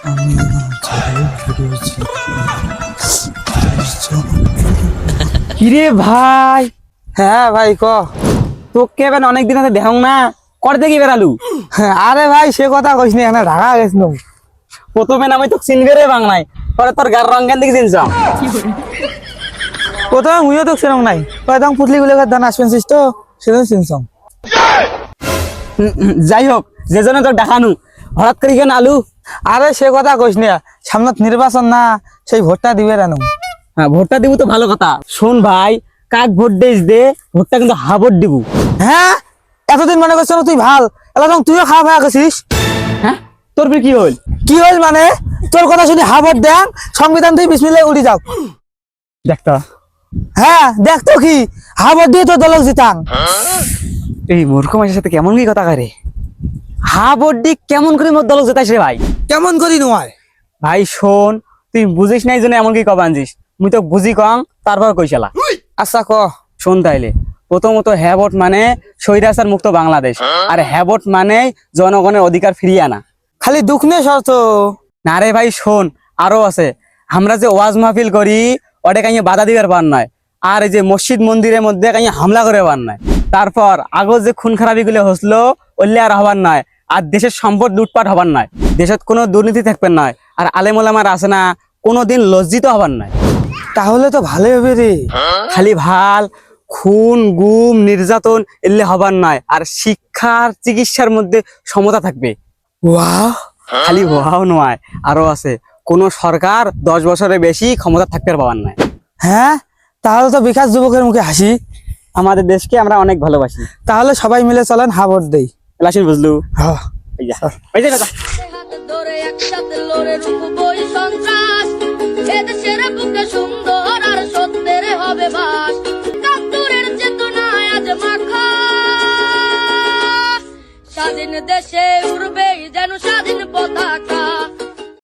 আমি ঝাড়ে ফিরেছি। কিরে ভাই? হ্যাঁ ভাই ক। তোকে এবার অনেকদিন হতে দেখ না, করে দেখি বেড়ালু। আরে ভাই সে কথা কইস নি, এখানে ঢাকা গেছিল। প্রথমে নামে তো চিনবে রে বাংলায়, পরে তোর গার রঙ কেন দিকে চিনছ? প্রথমে মুইও তো সেরকম নাই, একদম পুতলি গুলো দান আসবেন তো সেরকম চিনছম। যাই হোক, যে জন্য তোর দেখানু, হঠাৎ করে কেন আলু? আরে সে কথা কইস নি, সামনে নির্বাচন না, সেই ভোটটা দিবে রানু। হ্যাঁ, ভোটটা দিব তো ভালো কথা। শোন ভাই, কাক ভোট দিস দে, ভোটটা কিন্তু হা ভোট দিব। হ্যাঁ, এতদিন মনে করছ না তুই ভাল, এলাম তুইও খাওয়া খাওয়া গেছিস। হ্যাঁ, তোর ফির কি হল? কি হইল মানে? তোর কথা শুনি হা ভোট দেন, সংবিধান থেকে বিসমিল্লাহ উড়ি যাও। দেখতো হ্যাঁ দেখ তো কি, হা ভোট দিয়ে তো দলক জিতাং। এই মূর্খ মানুষের সাথে কেমন কি কথা করে? হা ভোট দি কেমন করে মোর দলক জেতাইস রে ভাই? কেমন করি নয়? ভাই শোন, তুই বুঝিস নাই জন্য এমন কি কব আনছিস, মুই তো বুঝি কং তারপর কইসালা। আচ্ছা ক। শোন তাইলে, প্রথমত হ্যাঁ ভোট মানে স্বৈরাচার মুক্ত বাংলাদেশ, আর হ্যাঁ ভোট মানে জনগণের অধিকার ফিরিয়ে আনা। খালি দুঃখ নেই শর্ত। না রে ভাই শোন, আরো আছে। আমরা যে ওয়াজ মাহফিল করি, ওটা কাইয়ে বাধা দিবার পার নয়। আর এই যে মসজিদ মন্দিরের মধ্যে কাইয়ে হামলা করে পার নয়। তারপর আগত যে খুন খারাপি গুলো হসলো, ওল্লে আর হবার নয়। আর দেশের সম্পদ লুটপাট হবার নয়, দেশত কোনো দুর্নীতি থাকবে নয়। আর আলেমুলামার আছে না, কোনোদিন লজ্জিত হবার নয়। তাহলে তো ভালোই হবে রে। খালি ভাল খুন গুম নির্যাতন এলে হবার নয়। আর শিক্ষার চিকিৎসার মধ্যে সমতা থাকবে। ওয়াও। খালি ওয়াও নয়, আরো আছে। কোন সরকার 10 বছরের বেশি ক্ষমতা থাকতে পারবার নয়। হ্যাঁ, তাহলে তো বিকাশ যুবকের মুখে হাসি। আমাদের দেশকে আমরা অনেক ভালোবাসি। তাহলে সবাই মিলে চলেন হা ভোট দেই। লাসিন বুঝলু? হ্যাঁ। এই যা, এই যে দাদা। হাত ধরে একসাথে লড়ে রুখবই সন্ত্রাস, এদেশের বুকে সুন্দর আর সত্যের হবে বাস। একাত্তরের চেতনায় আজ মাখা, স্বাধীন দেশে উড়বে যেন স্বাধীন পতাকা।